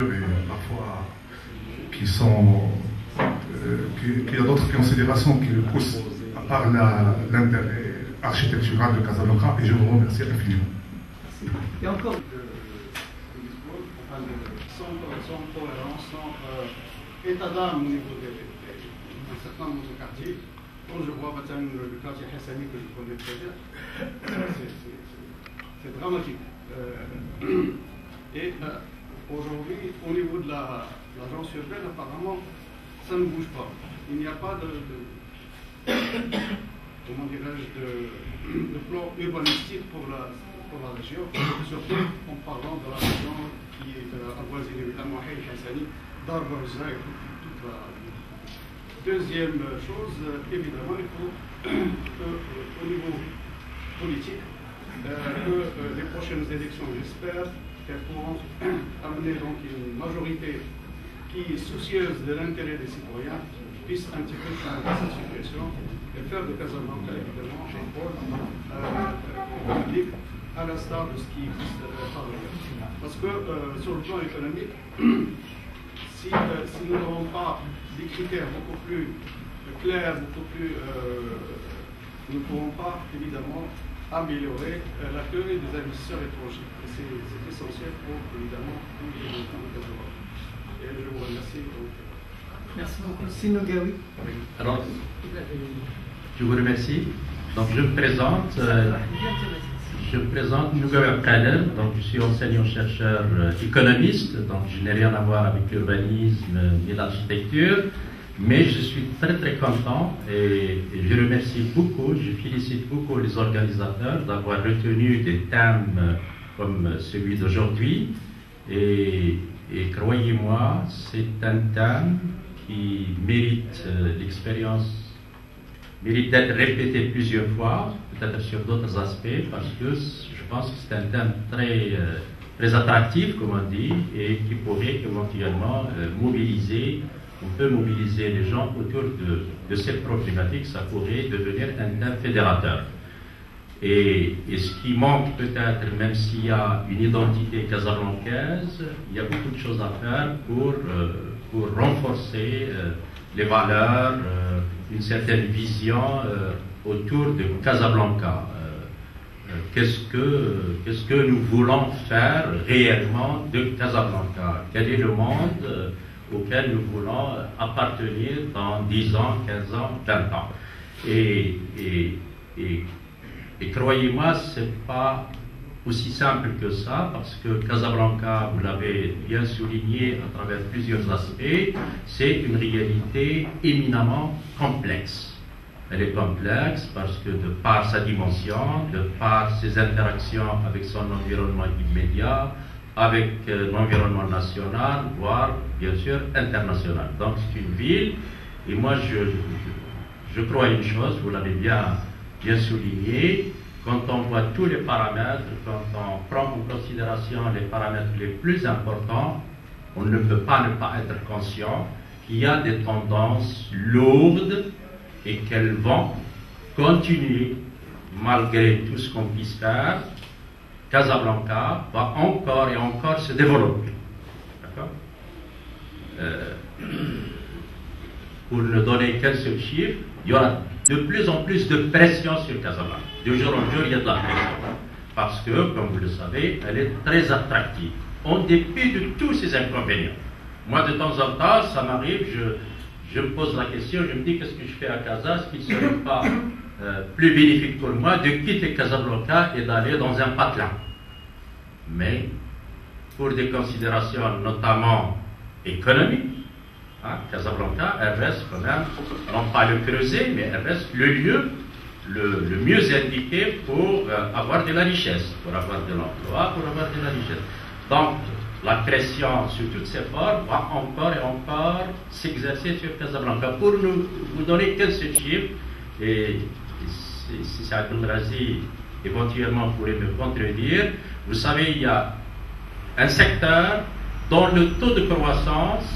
et parfois qui sont qu'il y a d'autres considérations qui poussent à part l'intérêt architectural de Casablanca, et je vous remercie infiniment. Et encore sans cohérence, sans état d'âme au niveau d'un certain nombre de quartiers. Quand je vois le quartier Hassani que je connais très bien, c'est dramatique. Et aujourd'hui, au niveau de l'agence urbaine, apparemment, ça ne bouge pas. Il n'y a pas comment dirais-je, de plan urbanistique pour la région, surtout en parlant de la région qui est avoisinée évidemment Haït Hassani, Dar Barzah et toute la. Deuxième chose, évidemment, il faut au niveau politique que les prochaines élections, j'espère qu'elles pourront amener donc une majorité qui est soucieuse de l'intérêt des citoyens, puisse un petit peu changer cette situation et faire de Casablanca évidemment un pôle public à l'instar de ce qui existe par ailleurs. Parce que sur le plan économique, si nous n'avons pas des critères beaucoup plus clairs, beaucoup plus, nous ne pourrons pas évidemment améliorer l'accueil des investisseurs étrangers. C'est essentiel pour évidemment tous les développements de Casablanca. Et je vous remercie. Merci beaucoup. Sino Gawi. Alors, je vous remercie. Donc, je me présente. Je me présente Nougawi Kader, donc je suis enseignant-chercheur économiste, donc je n'ai rien à voir avec l'urbanisme ni l'architecture, mais je suis très très content et je remercie beaucoup, je félicite beaucoup les organisateurs d'avoir retenu des thèmes comme celui d'aujourd'hui et croyez-moi, c'est un thème qui mérite l'expérience, mérite d'être répété plusieurs fois, peut-être sur d'autres aspects, parce que je pense que c'est un thème très attractif, comme on dit, et qui pourrait éventuellement on peut mobiliser les gens autour de cette problématique, ça pourrait devenir un thème fédérateur. Et ce qui manque peut-être, même s'il y a une identité casablancaise, il y a beaucoup de choses à faire pour renforcer les valeurs, une certaine vision autour de Casablanca. Qu'est-ce que nous voulons faire réellement de Casablanca? Quel est le monde auquel nous voulons appartenir dans 10 ans, 15 ans, 20 ans? Et croyez-moi, ce n'est pas aussi simple que ça, parce que Casablanca, vous l'avez bien souligné à travers plusieurs aspects, c'est une réalité éminemment complexe. Elle est complexe parce que de par sa dimension, de par ses interactions avec son environnement immédiat, avec l'environnement national, voire bien sûr international. Donc c'est une ville, et moi je crois une chose, vous l'avez bien souligné, quand on voit tous les paramètres, quand on prend en considération les paramètres les plus importants, on ne peut pas ne pas être conscient qu'il y a des tendances lourdes et qu'elles vont continuer malgré tout ce qu'on puisse faire. Casablanca va encore et encore se développer. D'accord? Pour ne donner qu'un seul chiffre, il y aura de plus en plus de pression sur Casablanca. De jour en jour, il y a de la pression. Parce que, comme vous le savez, elle est très attractive, en dépit de tous ces inconvénients. Moi, de temps en temps, ça m'arrive, je me pose la question, je me dis, qu'est-ce que je fais à Casa? Est-ce qu'il ne serait pas plus bénéfique pour moi de quitter Casablanca et d'aller dans un patelin? Mais, pour des considérations notamment économiques, Casablanca, elle reste quand même, non pas le creuset, mais elle reste le lieu le mieux indiqué pour avoir de la richesse, pour avoir de l'emploi, pour avoir de la richesse. Donc, la pression sur toutes ces formes va encore et encore s'exercer sur Casablanca. Pour vous donner quelques chiffres, et si Saad Razi éventuellement pourrait me contredire, vous savez, il y a un secteur dont le taux de croissance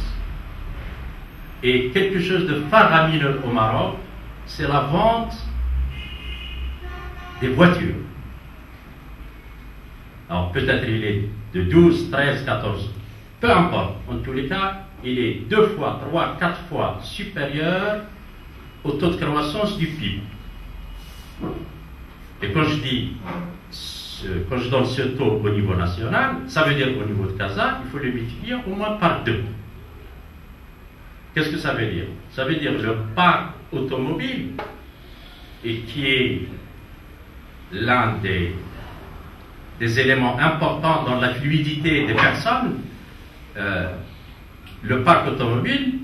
est quelque chose de faramineux au Maroc, c'est la vente des voitures. Alors peut-être il est de 12, 13, 14 peu importe, en tous les cas, il est 2 fois, 3, 4 fois supérieur au taux de croissance du PIB. Et quand je donne ce taux au niveau national, ça veut dire au niveau de Casa, il faut le multiplier au moins par 2. Qu'est-ce que ça veut dire? Ça veut dire le parc automobile, et qui est l'un des éléments importants dans la fluidité des personnes, le parc automobile,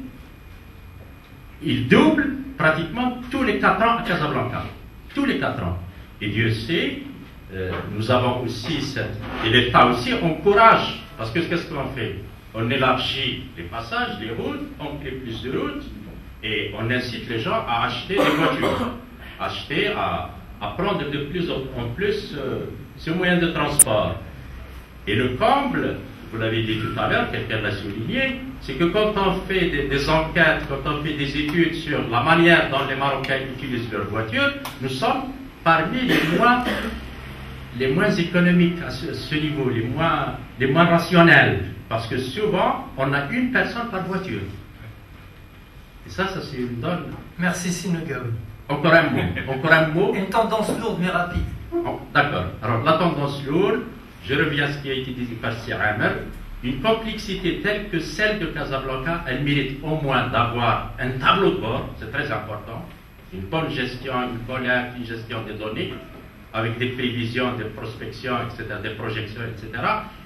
il double pratiquement tous les 4 ans à Casablanca. Tous les 4 ans. Et Dieu sait, nous avons aussi et l'État aussi encourage, parce que qu'est-ce qu'on fait? On élargit les passages, les routes, on fait plus de routes, et on incite les gens à acheter des voitures, à prendre de plus en plus ce moyen de transport. Et le comble, vous l'avez dit tout à l'heure, quelqu'un l'a souligné, c'est que quand on fait des enquêtes, quand on fait des études sur la manière dont les Marocains utilisent leurs voitures, nous sommes parmi les moins économiques à ce niveau, les moins rationnels, parce que souvent, on a une personne par voiture. Et ça c'est une donne. Merci Sinogaoui. Encore un mot. Une tendance lourde mais rapide. Oh, d'accord. Alors, la tendance lourde, je reviens à ce qui a été dit par Sir Amer, une complexité telle que celle de Casablanca, elle mérite au moins d'avoir un tableau de bord, c'est très important, une bonne gestion, une bonne gestion des données, avec des prévisions, des prospections, etc., des projections, etc.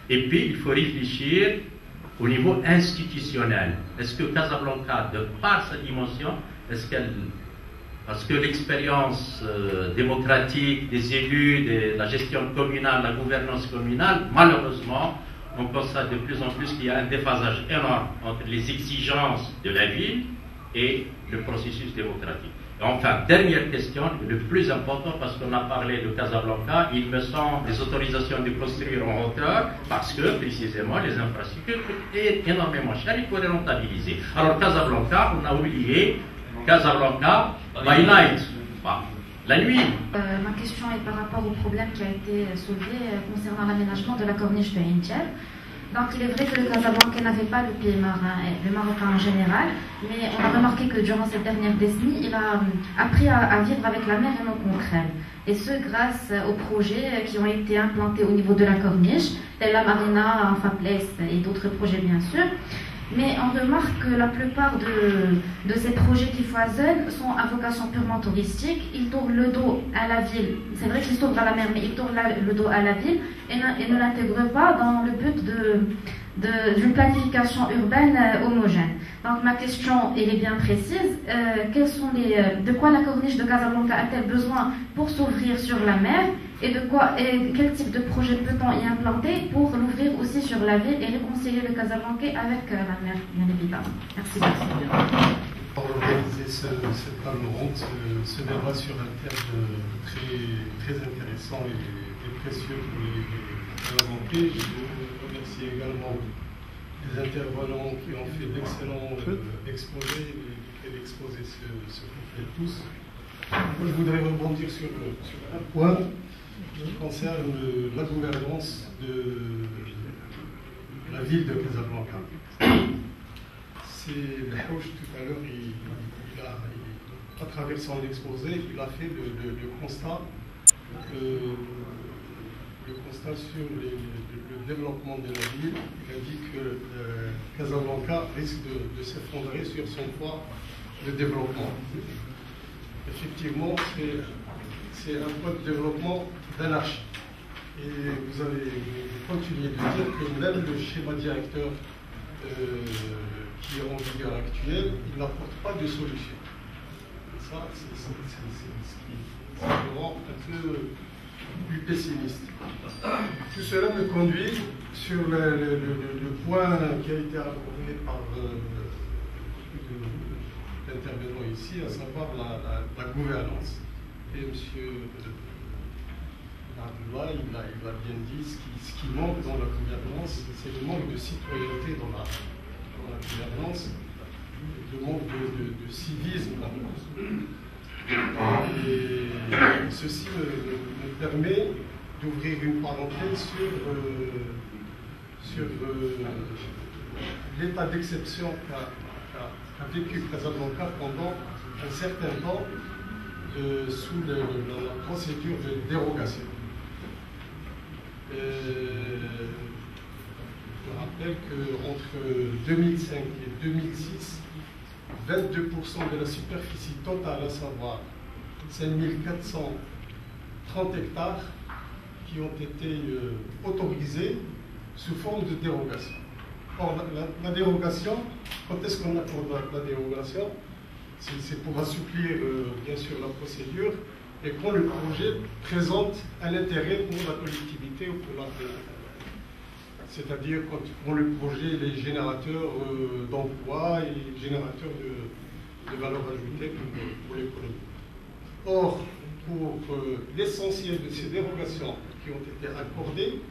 Et puis, il faut réfléchir au niveau institutionnel. Est-ce que Casablanca, de par sa dimension, parce que l'expérience démocratique des élus, de la gestion communale, la gouvernance communale, malheureusement, on constate de plus en plus qu'il y a un déphasage énorme entre les exigences de la ville et le processus démocratique. Et enfin, dernière question, le plus important, parce qu'on a parlé de Casablanca, il me semble des autorisations de construire en hauteur, parce que précisément les infrastructures coûtent énormément cher, il faut les rentabiliser. Alors Casablanca, on a oublié Casablanca by night, la nuit. Ma question est par rapport au problème qui a été soulevé concernant l'aménagement de la corniche de Intiel. Donc il est vrai que le Casablanca n'avait pas le pied marin, le Marocain en général, mais on a remarqué que durant cette dernière décennie, il a appris à vivre avec la mer et non contre elle. Et ce grâce aux projets qui ont été implantés au niveau de la corniche, tels la Marina, Alpha Place et d'autres projets bien sûr. Mais on remarque que la plupart de ces projets qui foisonnent sont à vocation purement touristique. Ils tournent le dos à la ville. C'est vrai qu'ils s'ouvrent à la mer, mais ils tournent le dos à la ville et ne l'intègrent pas dans le but d'une planification urbaine homogène. Donc ma question elle est bien précise. De quoi la corniche de Casablanca a-t-elle besoin pour s'ouvrir sur la mer et quel type de projet peut-on y implanter pour l'ouvrir aussi sur la ville et réconcilier le Casablanca avec la mer, bien évidemment. Merci. Pour organiser cette table ronde, ce débat sur un thème très intéressant et précieux pour les Casablancais. Je remercie également les intervenants qui ont fait d'excellents exposés et l'exposé se complète tous. Moi, je voudrais rebondir sur un point qui concerne la gouvernance de la ville de Casablanca. C'est Lhouch tout à l'heure, à travers son exposé, il a fait le constat sur le développement de la ville. Il a dit que Casablanca risque de s'effondrer sur son poids de développement. Effectivement, c'est un point de développement d'anarchie. Et vous avez continué de dire que même le schéma directeur qui est en vigueur actuel, il n'apporte pas de solution. Et ça, c'est ce qui me rend un peu plus pessimiste. Tout cela me conduit sur le point qui a été abordé par l'intervenant ici, à savoir la gouvernance. Et M. Abdullah, il a bien dit, ce qui manque dans la gouvernance, c'est le manque de citoyenneté dans la gouvernance, le manque de civisme. Et ceci me permet d'ouvrir une parenthèse sur l'état d'exception qu'a vécu Casablanca pendant un certain temps sous la procédure de dérogation. Je rappelle qu'entre 2005 et 2006, 22% de la superficie totale, à savoir 5430 hectares, qui ont été autorisés sous forme de dérogation. Or, la dérogation, quand est-ce qu'on accorde la dérogation? C'est pour assouplir bien sûr la procédure et quand le projet présente un intérêt pour la collectivité ou pour l'entreprise. C'est-à-dire quand le projet est générateur d'emplois et générateur de valeur ajoutée pour l'économie. Or, pour l'essentiel de ces dérogations qui ont été accordées,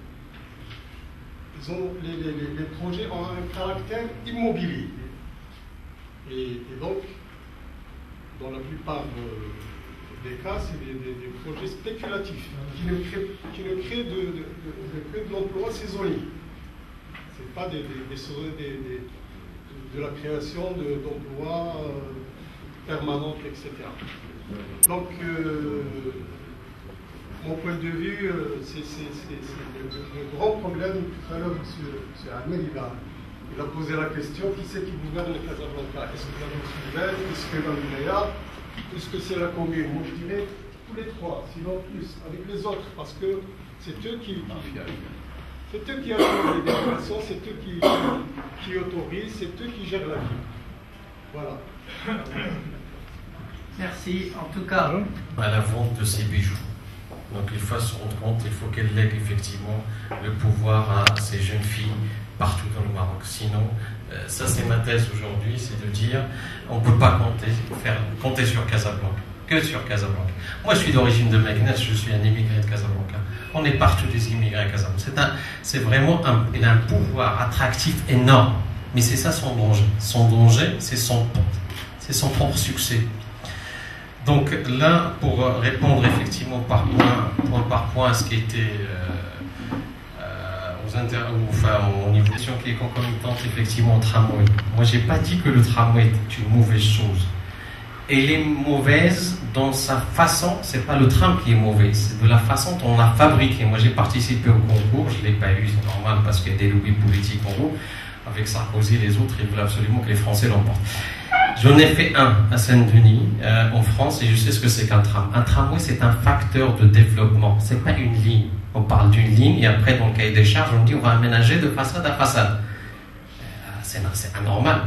les projets ont un caractère immobilier. Et donc, dans la plupart des cas, c'est des projets spéculatifs qui ne créent que de l'emploi saisonnier. Ce n'est pas de la création d'emplois permanents, etc. Donc, mon point de vue, c'est le grand problème. Tout à l'heure, M. Ahmed, il a posé la question, qui c'est qui gouverne le Casablanca? Est-ce que c'est la Soudan? Est-ce que la Wilaya? Est-ce que c'est la commune? Moi, je dirais tous les trois, sinon plus, avec les autres, parce que c'est eux qui accordent les déclarations, c'est eux qui autorisent, c'est eux qui gèrent la vie. Voilà. Merci. En tout cas, à la vente de ces bijoux. Donc il faut se rendre compte, il faut qu'elle lègue effectivement le pouvoir à ces jeunes filles partout dans le Maroc. Sinon, ça c'est ma thèse aujourd'hui, c'est de dire on ne peut pas compter sur Casablanca, que sur Casablanca. Moi je suis d'origine de Meknès, je suis un immigré de Casablanca. On est partout des immigrés à Casablanca. C'est vraiment il a un pouvoir attractif énorme. Mais c'est ça son danger. Son danger, c'est son propre succès. Donc là, pour répondre effectivement point par point à ce qui était au niveau de la question qui est concomitante effectivement au tramway. Moi, j'ai pas dit que le tramway est une mauvaise chose. Elle est mauvaise dans sa façon, c'est pas le tram qui est mauvais, c'est de la façon dont on l'a fabriqué. Moi, j'ai participé au concours, je l'ai pas eu, c'est normal parce qu'il y a des lobbies politiques en haut. Avec Sarkozy et les autres, ils veulent absolument que les Français l'emportent. J'en ai fait un à Saint-Denis, en France, et je sais ce que c'est qu'un tram. Un tramway, c'est un facteur de développement. C'est pas une ligne. On parle d'une ligne, et après, dans le cahier des charges, on dit on va aménager de façade à façade. C'est anormal.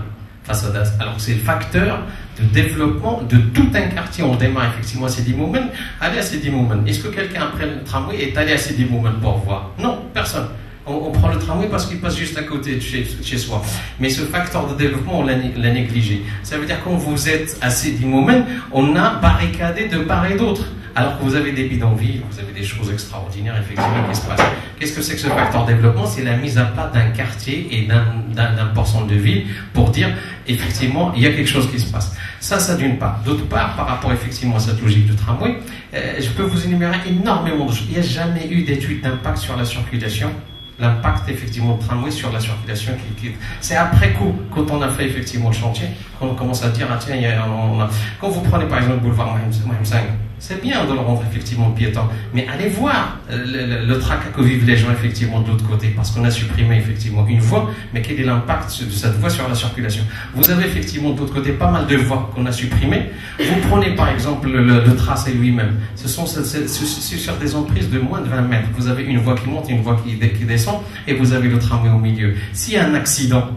Alors c'est le facteur de développement de tout un quartier. On démarre effectivement à Sidi Moumen. Allez à Sidi Moumen. Est-ce que quelqu'un après le tramway est allé à Sidi Moumen pour voir? Non, personne. On prend le tramway parce qu'il passe juste à côté de chez soi. Mais ce facteur de développement, on l'a négligé. Ça veut dire que quand vous êtes à Sidi Moumen, on a barricadé de part et d'autre. Alors que vous avez des bidonvilles, vous avez des choses extraordinaires effectivement qui se passent. Qu'est-ce que c'est que ce facteur de développement? C'est la mise à plat d'un quartier et d'un portion de ville pour dire effectivement il y a quelque chose qui se passe. Ça d'une part. D'autre part, par rapport effectivement à cette logique du tramway, je peux vous énumérer énormément de choses. Il n'y a jamais eu d'étude d'impact sur la circulation. L'impact effectivement du tramway sur la circulation c'est après coup, quand on a fait effectivement le chantier, qu'on commence à dire ah tiens, quand vous prenez par exemple le boulevard Mohamed V, c'est bien de le rendre effectivement piéton, mais allez voir le tracas que vivent les gens effectivement de l'autre côté, parce qu'on a supprimé effectivement une voie, mais quel est l'impact de cette voie sur la circulation? Vous avez effectivement de l'autre côté pas mal de voies qu'on a supprimées. Vous prenez par exemple le tracé lui-même, c'est sur des emprises de moins de 20 mètres. Vous avez une voie qui monte, une voie qui descend, et vous avez le tramway au milieu. S'il y a un accident,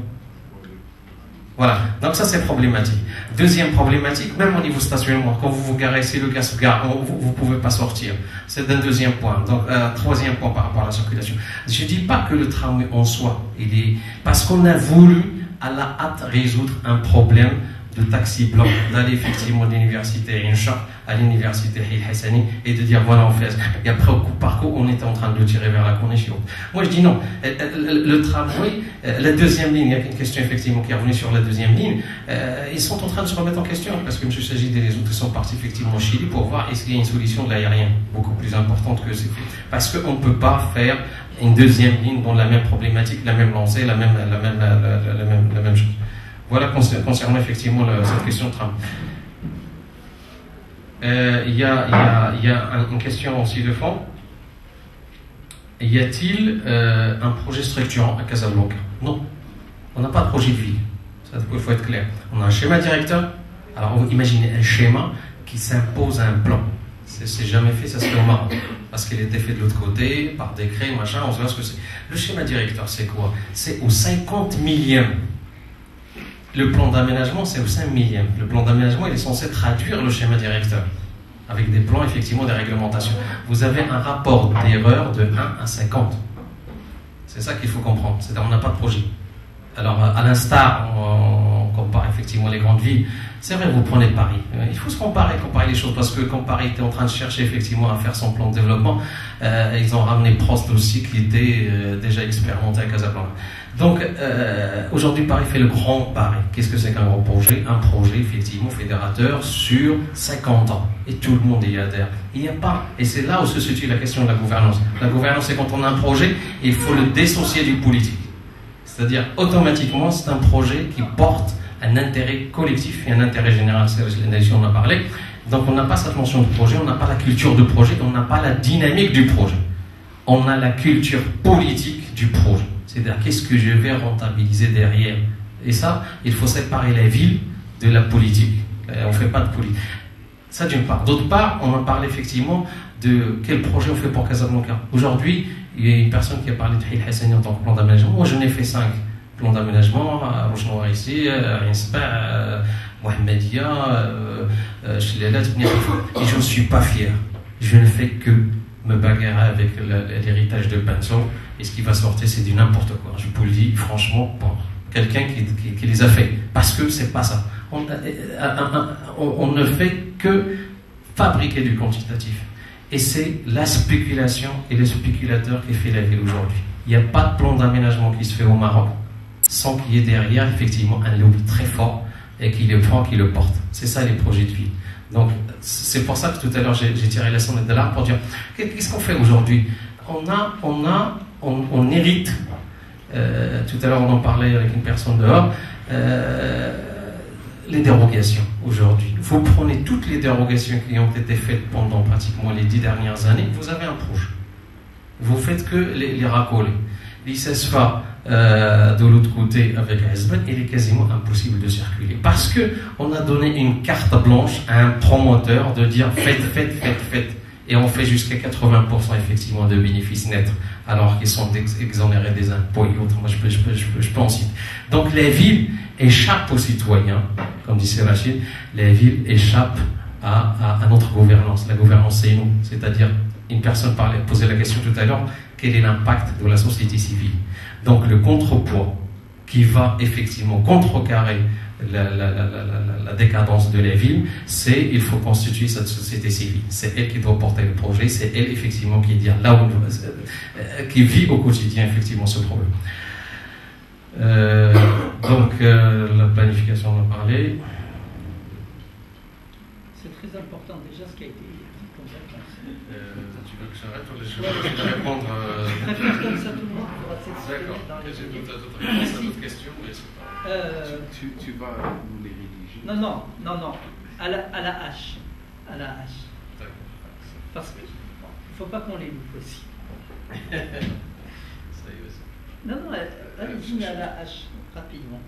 voilà, donc ça c'est problématique. Deuxième problématique, même au niveau stationnement, quand vous vous garez, si le gars se gare, vous ne pouvez pas sortir. C'est un deuxième point. Donc, troisième point par rapport à la circulation. Je ne dis pas que le tramway en soi, il est... Parce qu'on a voulu, à la hâte, résoudre un problème de taxi blanc, d'aller effectivement de l'université Incha à l'université Hil Hassani et de dire voilà on fait. Et après au coup par coup on était en train de le tirer vers la corniche. Moi je dis non. Le tramway, la deuxième ligne, il y a une question effectivement qui est revenue sur la deuxième ligne. Ils sont en train de se remettre en question parce que M. Sajid et les autres sont partis effectivement au Chili pour voir est-ce qu'il y a une solution de l'aérien beaucoup plus importante que c'est. Parce qu'on ne peut pas faire une deuxième ligne dans la même problématique, la même lancée, la même chose. Voilà concernant effectivement cette question de tram. Il y a une question aussi de fond. Y a-t-il un projet structurant à Casablanca? Non, on n'a pas de projet de ville. Ça, il faut être clair. On a un schéma directeur. Alors, vous imaginez un schéma qui s'impose à un plan. C'est jamais fait, ça se fait au Maroc. Parce qu'il était fait de l'autre côté, par décret, machin, on sait ce que c'est. Le schéma directeur, c'est quoi? C'est au 50 millième. Le plan d'aménagement, c'est au 5 millième. Le plan d'aménagement, il est censé traduire le schéma directeur. Avec des plans, effectivement, des réglementations. Vous avez un rapport d'erreur de 1 à 50. C'est ça qu'il faut comprendre. C'est-à-dire, on n'a pas de projet. Alors, à l'instar, on compare effectivement les grandes villes. C'est vrai, vous prenez Paris. Il faut se comparer les choses, parce que quand Paris était en train de chercher effectivement à faire son plan de développement, ils ont ramené Prost aussi, qui était déjà expérimenté à Casablanca. Donc, aujourd'hui, Paris fait le Grand Paris. Qu'est-ce que c'est qu'un grand projet? Un projet, effectivement, fédérateur sur 50 ans. Et tout le monde y adhère. Il n'y a pas. Et c'est là où se situe la question de la gouvernance. La gouvernance, c'est quand on a un projet, il faut le dissocier du politique. C'est-à-dire, automatiquement, c'est un projet qui porte un intérêt collectif et un intérêt général. C'est ce qu'on a parlé. Donc, on n'a pas cette mention de projet, on n'a pas la culture de projet, on n'a pas la dynamique du projet. On a la culture politique du projet. C'est-à-dire, qu'est-ce que je vais rentabiliser derrière? Et ça, il faut séparer la ville de la politique. On ne fait pas de politique. Ça, d'une part. D'autre part, on a parlé effectivement de quel projet on fait pour Casablanca. Aujourd'hui, il y a une personne qui a parlé de Hil Hassani en tant que plan d'aménagement. Moi, j'en ai fait 5 plans d'aménagement, à Roche-Noire ici, à Insba, Mohamedia, Chelalat, et je ne suis pas fier. Je ne fais que me bagarrer avec l'héritage de Benson, et ce qui va sortir, c'est du n'importe quoi. Je vous le dis franchement, pour quelqu'un qui les a fait. Parce que c'est pas ça. On ne fait que fabriquer du quantitatif. Et c'est la spéculation et le spéculateur qui fait la ville aujourd'hui. Il n'y a pas de plan d'aménagement qui se fait au Maroc sans qu'il y ait derrière effectivement un lobby très fort et qui le prend, qui le porte. C'est ça les projets de ville. Donc c'est pour ça que tout à l'heure j'ai tiré la sonnette d'alarme pour dire qu'est-ce qu'on fait aujourd'hui? On hérite. Tout à l'heure on en parlait avec une personne dehors. Les dérogations aujourd'hui. Vous prenez toutes les dérogations qui ont été faites pendant pratiquement les 10 dernières années, vous avez un projet. Vous faites que les racoler. L'ICESFA de l'autre côté avec ASBEN, il est quasiment impossible de circuler. Parce qu'on a donné une carte blanche à un promoteur de dire faites. Et on fait jusqu'à 80% effectivement de bénéfices nets, alors qu'ils sont exonérés des impôts et autres. Moi, je peux en citer. Donc, les villes échappent aux citoyens, comme disait Rachid, les villes échappent à notre gouvernance. La gouvernance, c'est nous. C'est-à-dire, une personne posait la question tout à l'heure, quel est l'impact de la société civile? Donc, le contrepoids qui va effectivement contrecarrer la décadence de la ville, c'est il faut constituer cette société civile. C'est elle qui doit porter le projet, c'est elle effectivement qui dit là où qui vit au quotidien effectivement ce problème. Donc la planification, on en a parlé. C'est très important déjà ce qui a été dit comme réponse. Tu veux que j'arrête ou je vais répondre Je préfère comme ça tout le monde pourra s'exprimer dans les J'ai d'autres réponses à d'autres questions, mais c'est pas... Tu vas nous les rédiger. Non. À la hache. À la hache. Parce qu'il ne faut pas qu'on les loupe aussi. Ça y est aussi. Non, allez-y à la hache, rapidement.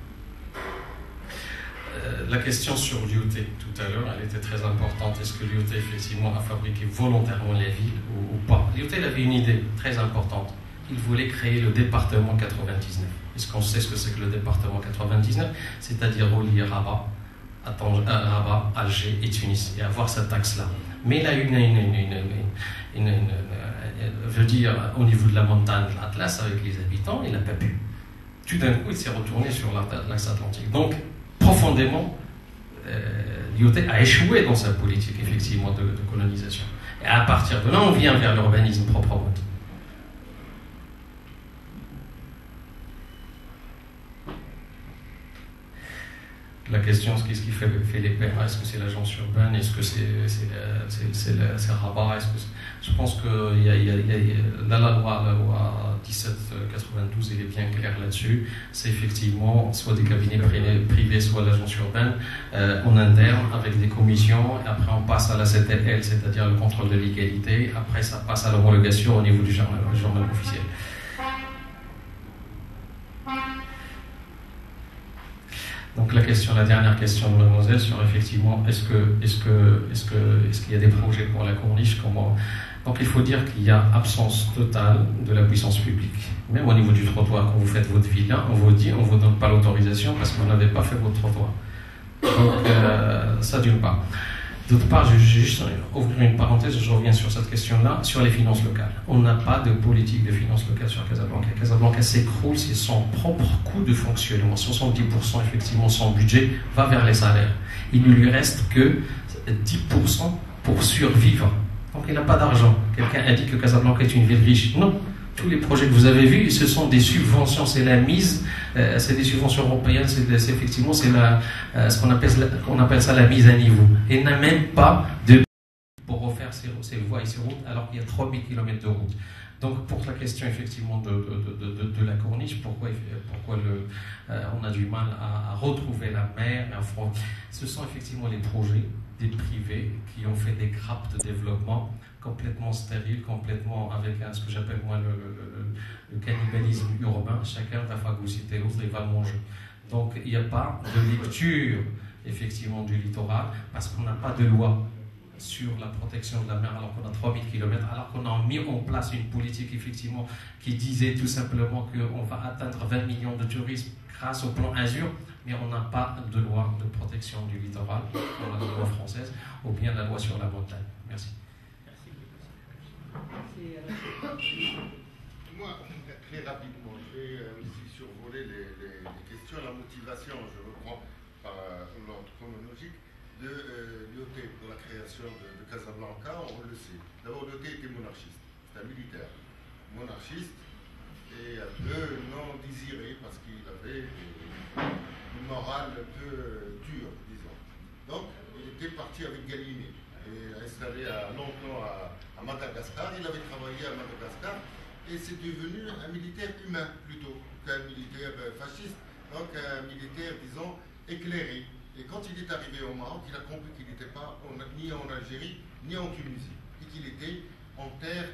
La question sur l'IoT, tout à l'heure, elle était très importante. Est-ce que l'IoT, effectivement, a fabriqué volontairement la ville ou pas? L'IoT, il avait une idée très importante. Il voulait créer le département 99. Est-ce qu'on sait ce que c'est que le département 99? C'est-à-dire relier Rabat, Alger et Tunis, et avoir cette axe-là. Mais il a je veux dire, au niveau de la montagne de l'Atlas, avec les habitants, il n'a pas pu. Tout d'un coup, il s'est retourné sur l'axe atlantique. Donc, profondément, l'IOT a échoué dans sa politique, effectivement, de colonisation. Et à partir de là, on vient vers l'urbanisme proprement. La question, qu'est-ce qui fait les pairs? Est-ce que c'est l'agence urbaine? Est-ce que c'est Rabat? Je pense que la loi 1792, elle est bien claire là-dessus. C'est effectivement soit des cabinets privés, soit l'agence urbaine en interne avec des commissions. Et après, on passe à la CTL, c'est-à-dire le contrôle de l'égalité. Après, ça passe à l'homologation au niveau du journal officiel. Donc la dernière question de mademoiselle sur effectivement est-ce qu'il y a des projets pour la corniche, comment. Donc il faut dire qu'il y a absence totale de la puissance publique. Même au niveau du trottoir, quand vous faites votre villa, on vous dit, on vous donne pas l'autorisation parce que vous n'avez pas fait votre trottoir. Donc ça d'une part. D'autre part, je vais juste ouvrir une parenthèse, je reviens sur cette question-là, sur les finances locales. On n'a pas de politique de finances locales sur Casablanca. Casablanca s'écroule, c'est son propre coût de fonctionnement. 70%, effectivement, son budget va vers les salaires. Il ne lui reste que 10% pour survivre. Donc il n'a pas d'argent. Quelqu'un a dit que Casablanca est une ville riche. Non. Tous les projets que vous avez vus, ce sont des subventions, c'est la mise, c'est des subventions européennes, c'est effectivement ce qu'on appelle ça la mise à niveau. Et n'a même pas de pour refaire ces voies et ces routes, alors qu'il y a 3000 km de route. Donc pour la question effectivement de la corniche, pourquoi on a du mal à retrouver la mer, ce sont effectivement les projets des privés qui ont fait des grappes de développement complètement stériles, complètement avec ce que j'appelle moi le cannibalisme urbain. Chacun va phagocyter l'autre et va manger. Donc il n'y a pas de lecture effectivement du littoral parce qu'on n'a pas de loi sur la protection de la mer alors qu'on a 3000 km, alors qu'on a mis en place une politique effectivement qui disait tout simplement qu'on va atteindre 20 millions de touristes grâce au plan Azur, mais on n'a pas de loi de protection du littoral, on a la loi française ou bien la loi sur la montagne. Merci. Moi, très rapidement, je vais aussi survoler les questions. La motivation, je reprends par l'ordre chronologique, de l'IOT pour la création de Casablanca, on le sait. D'abord, l'IOT était monarchiste, c'est un militaire monarchiste et un peu non désiré parce qu'il avait une morale un peu dure, disons. Donc, il était parti avec Gallieni et installé longtemps à Madagascar. Il avait travaillé à Madagascar et c'est devenu un militaire humain plutôt qu'un militaire fasciste, donc un militaire, disons, éclairé. Et quand il est arrivé au Maroc, il a compris qu'il n'était pas ni en Algérie, ni en Tunisie, et qu'il était en terre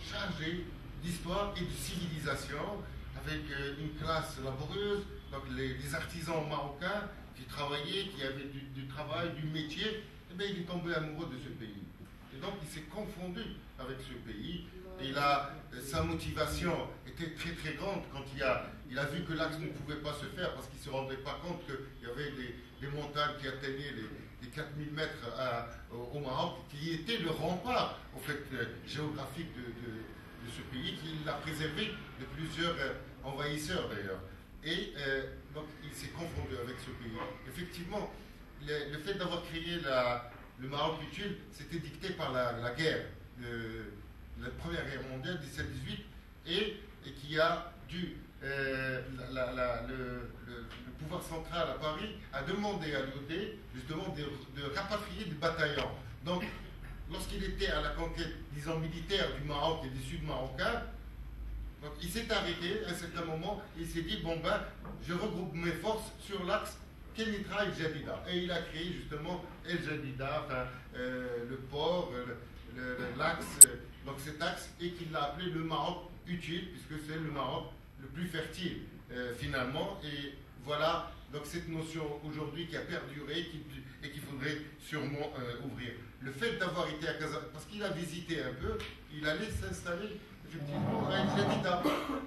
chargée d'histoire et de civilisation, avec une classe laborieuse, donc les artisans marocains qui travaillaient, qui avaient du travail, du métier, et bien il est tombé amoureux de ce pays. Et donc il s'est confondu avec ce pays, et sa motivation était très très grande quand il a vu que l'axe ne pouvait pas se faire parce qu'il ne se rendait pas compte qu'il y avait des montagnes qui atteignaient les 4000 mètres au Maroc, qui était le rempart en fait, géographique de ce pays, qu'il a préservé de plusieurs envahisseurs d'ailleurs. Et donc il s'est confondu avec ce pays. Effectivement, le fait d'avoir créé le Maroc utile, c'était dicté par la guerre, la Première Guerre mondiale, 17-18, et qui a dû, le pouvoir central à Paris a demandé à l'IOT justement de rapatrier des bataillons. Donc, lorsqu'il était à la conquête, disons, militaire du Maroc et du sud marocain, donc, il s'est arrêté à un certain moment et il s'est dit, bon ben, je regroupe mes forces sur l'axe Kenitra El Jadida. Et il a créé justement El Jadida, enfin, le port, l'axe, donc cet axe, et qu'il l'a appelé le Maroc utile, puisque c'est le Maroc le plus fertile finalement. Et voilà donc cette notion aujourd'hui qui a perduré et qu'il faudrait sûrement ouvrir. Le fait d'avoir été à Casablanca, parce qu'il a visité un peu, il allait s'installer effectivement à El Jadida.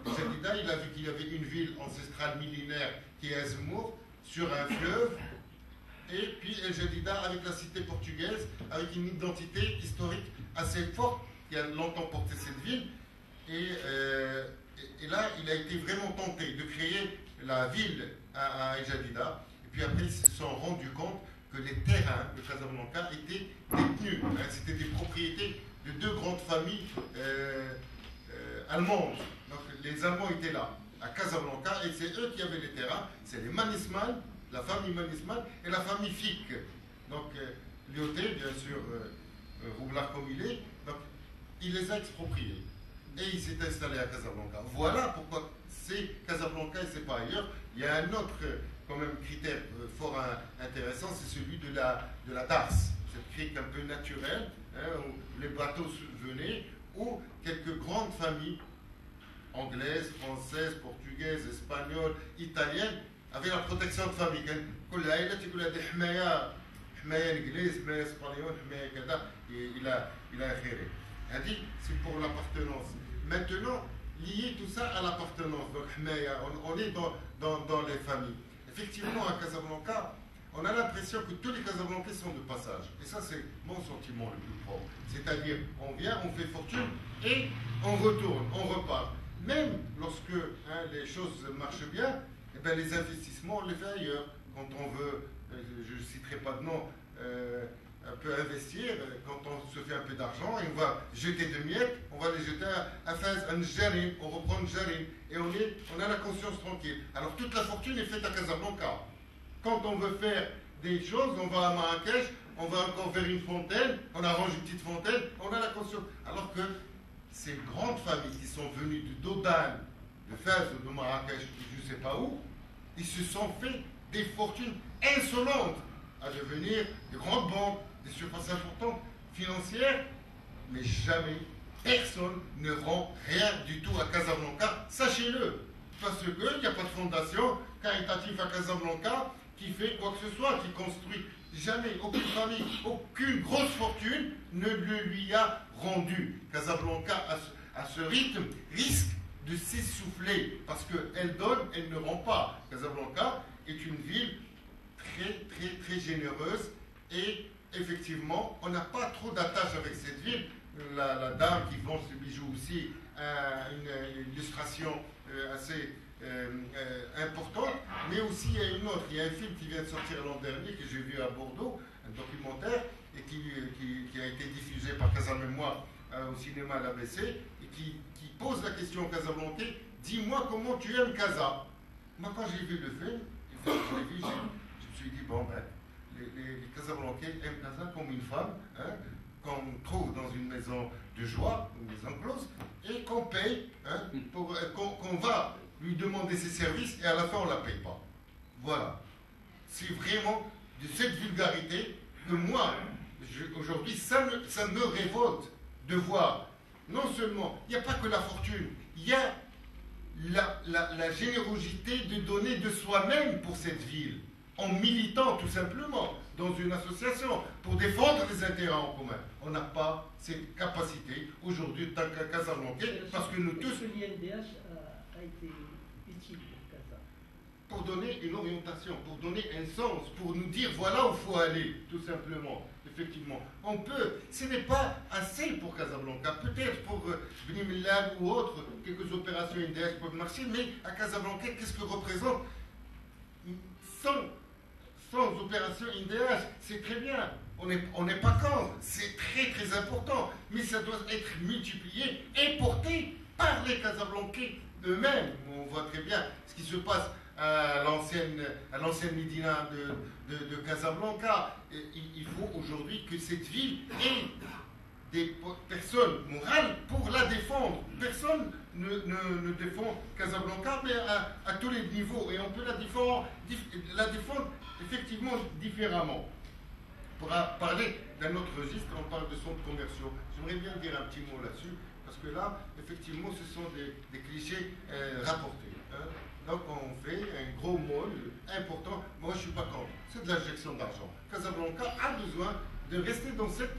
El Jadida, il a vu qu'il y avait une ville ancestrale millénaire qui est Azmour, sur un fleuve, et puis El Jadida avec la cité portugaise, avec une identité historique assez forte qui a longtemps porté cette ville. Et là, il a été vraiment tenté de créer la ville à El Jadida. Et puis après, ils se sont rendus compte que les terrains de Casablanca étaient détenus. Hein, c'était des propriétés de deux grandes familles allemandes. Donc les Allemands étaient là, à Casablanca, et c'est eux qui avaient les terrains. C'est les Mannesmann, la famille Mannesmann et la famille Fick. Donc Lyoté, bien sûr, roublard comme il est, donc il les a expropriés. Et il s'est installé à Casablanca. Voilà pourquoi c'est Casablanca et c'est pas ailleurs. Il y a un autre quand même critère fort intéressant, c'est celui de la darse, cette crique un peu naturelle, hein, où les bateaux venaient, où quelques grandes familles anglaises, françaises, portugaises, espagnoles, italiennes avaient la protection de famille. C'est pour l'appartenance. Maintenant, lier tout ça à l'appartenance, donc on est dans les familles. Effectivement, à Casablanca, on a l'impression que tous les Casablancais sont de passage. Et ça, c'est mon sentiment le plus propre. C'est-à-dire, on vient, on fait fortune et on retourne, on repart. Même lorsque les choses marchent bien, eh bien, les investissements, on les fait ailleurs. Quand on veut, je ne citerai pas de nom, un peu investir, quand on se fait un peu d'argent, et on va jeter de miettes, on va les jeter à Fès, à Njarim, on reprend Njarim, et on a la conscience tranquille. Alors toute la fortune est faite à Casablanca. Quand on veut faire des choses, on va à Marrakech, on va encore vers une fontaine, on arrange une petite fontaine, on a la conscience. Alors que ces grandes familles qui sont venues de Dodane, de Fès, de Marrakech, je ne sais pas où, ils se sont fait des fortunes insolentes à devenir de grandes banques, des surfaces importantes financières, mais jamais personne ne rend rien du tout à Casablanca, sachez-le, parce qu'il n'y a pas de fondation caritative à Casablanca qui fait quoi que ce soit, qui construit. Jamais, aucune famille, aucune grosse fortune ne le lui a rendu. Casablanca, à ce rythme, risque de s'essouffler, parce qu'elle donne, elle ne rend pas. Casablanca est une ville très généreuse, et effectivement, on n'a pas trop d'attache avec cette ville. La dame qui vend ce bijou aussi a une illustration assez importante, mais aussi il y a une autre. Il y a un film qui vient de sortir l'an dernier, que j'ai vu à Bordeaux, un documentaire, et qui a été diffusé par Casa Mémoire au cinéma à l'ABC, et qui pose la question au Casablancais: dis-moi comment tu aimes Casa. Moi, quand j'ai vu le film, je me suis dit, bon, ben, les Casablancais aiment Casa comme une femme, hein, qu'on trouve dans une maison de joie, une maison close, et qu'on paye, hein, qu'on va lui demander ses services, et à la fin, on ne la paye pas. Voilà. C'est vraiment de cette vulgarité que moi, aujourd'hui, ça me révolte de voir. Non seulement, il n'y a pas que la fortune, il y a la générosité de donner de soi-même pour cette ville, en militant tout simplement dans une association pour défendre les intérêts en commun. On n'a pas cette capacité aujourd'hui, tant qu'à Casablancais, parce que nous tous... L'INDH a été utile pour Casa. Pour donner une orientation, pour donner un sens, pour nous dire voilà où il faut aller, tout simplement. Effectivement, on peut. Ce n'est pas assez pour Casablanca. Peut-être pour Bni Mellal ou autres, quelques opérations INDH peuvent marcher, mais à Casablanca, qu'est-ce que représente 100 opérations INDH? C'est très bien. On n'est pas contre. C'est très important. Mais ça doit être multiplié et porté par les Casablancais eux-mêmes. On voit très bien ce qui se passe à l'ancienne Médina de Casablanca. Et il faut aujourd'hui que cette ville ait des personnes morales pour la défendre. Personne ne défend Casablanca, mais à tous les niveaux. Et on peut la défendre effectivement différemment. Pour parler d'un autre registre, on parle de centres commerciaux. J'aimerais bien dire un petit mot là-dessus, parce que là, effectivement, ce sont des clichés rapportés. Hein. Donc on fait un gros mall important. Moi, je ne suis pas contre. C'est de l'injection d'argent. Casablanca a besoin de rester dans cette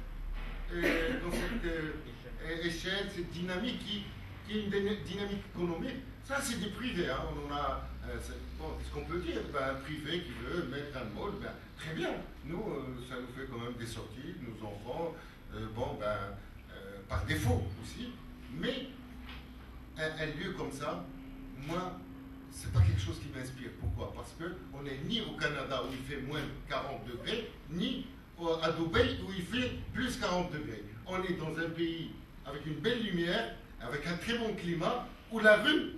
échelle, cette dynamique qui est une dynamique économique. Ça, c'est des privés. Hein. On a, ce qu'on peut dire, un privé qui veut mettre un mall, très bien. Nous, ça nous fait quand même des sorties, nos enfants, par défaut aussi. Mais un lieu comme ça, moi, c'est pas quelque chose qui m'inspire. Pourquoi? parce qu'on n'est ni au Canada où il fait moins 40 degrés, ni à Dubaï où il fait plus 40 degrés. On est dans un pays avec une belle lumière, avec un très bon climat, où la rue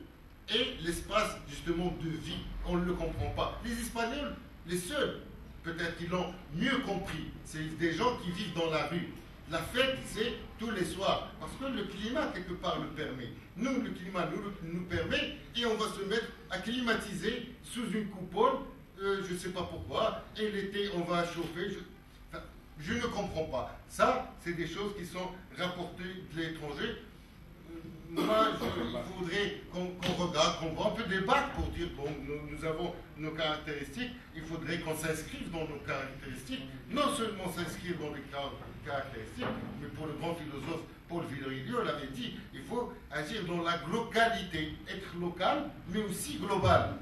est l'espace justement de vie. On ne le comprend pas. Les Espagnols, les seuls, peut-être qu'ils l'ont mieux compris, c'est des gens qui vivent dans la rue. La fête, c'est tous les soirs, parce que le climat, quelque part, le permet. Nous, le climat nous permet, et on va se mettre à climatiser sous une coupole, je ne sais pas pourquoi, et l'été, on va chauffer. Je ne comprends pas. Ça, c'est des choses qui sont rapportées de l'étranger. Moi, je voudrais qu'on regarde, qu'on voit un peu débattre pour dire, bon, nous avons nos caractéristiques, il faudrait qu'on s'inscrive dans nos caractéristiques, non seulement s'inscrire dans les caractéristiques, mais pour le grand philosophe Paul Villarilio l'avait dit, il faut agir dans la globalité, être local, mais aussi global,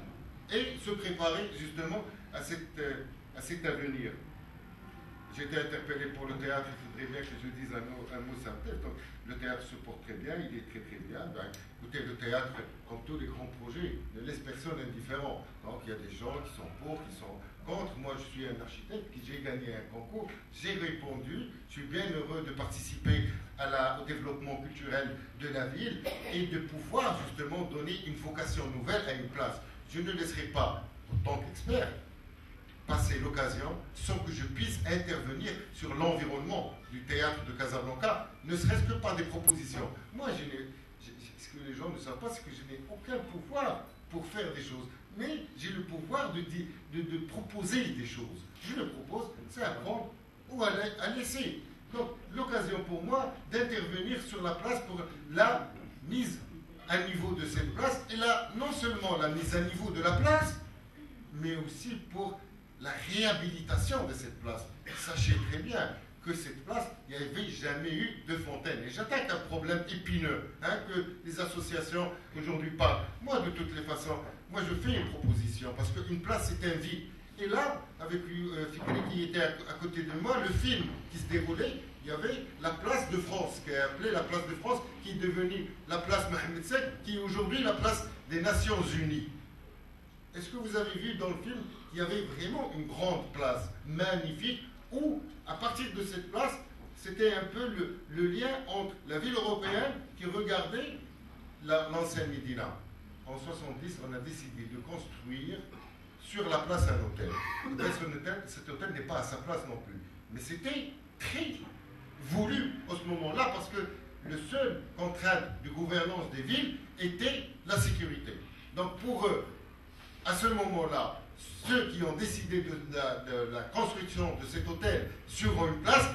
et se préparer justement à cet avenir. J'ai été interpellé pour le théâtre, il faudrait bien que je dise un mot synthèse. Donc, le théâtre se porte très bien, il est très très bien. Ben, écoutez, le théâtre, comme tous les grands projets, ne laisse personne indifférent. Donc il y a des gens qui sont pour, qui sont contre. Moi, je suis un architecte, j'ai gagné un concours, j'ai répondu, je suis bien heureux de participer au développement culturel de la ville et de pouvoir justement donner une vocation nouvelle à une place. Je ne laisserai pas, en tant qu'expert, passer l'occasion sans que je puisse intervenir sur l'environnement du théâtre de Casablanca, ne serait-ce que par des propositions. Moi, ce que les gens ne savent pas, c'est que je n'ai aucun pouvoir pour faire des choses, mais j'ai le pouvoir de proposer des choses. Je le propose, c'est à prendre ou à laisser. Donc, l'occasion pour moi d'intervenir sur la place pour la mise à niveau de cette place, et là, non seulement la mise à niveau de la place, mais aussi pour la réhabilitation de cette place. Sachez très bien que cette place, il n'y avait jamais eu de fontaine. Et j'attaque un problème épineux, que les associations aujourd'hui parlent. Moi, de toutes les façons, moi je fais une proposition, parce qu'une place c'est un vide. Et là, avec Fikri qui était à côté de moi, le film qui se déroulait, il y avait la place de France, qui est appelée la place de France, qui est devenue la place Mohamed VII, qui est aujourd'hui la place des Nations Unies. Est-ce que vous avez vu dans le film qu'il y avait vraiment une grande place, magnifique, où, à partir de cette place, c'était un peu le lien entre la ville européenne qui regardait l'ancienne Médina. En 70, on a décidé de construire sur la place un hôtel. Cet hôtel n'est pas à sa place non plus. Mais c'était très voulu à ce moment-là, parce que le seul contrainte de gouvernance des villes était la sécurité. Donc pour eux, à ce moment-là, ceux qui ont décidé de la construction de cet hôtel sur une place,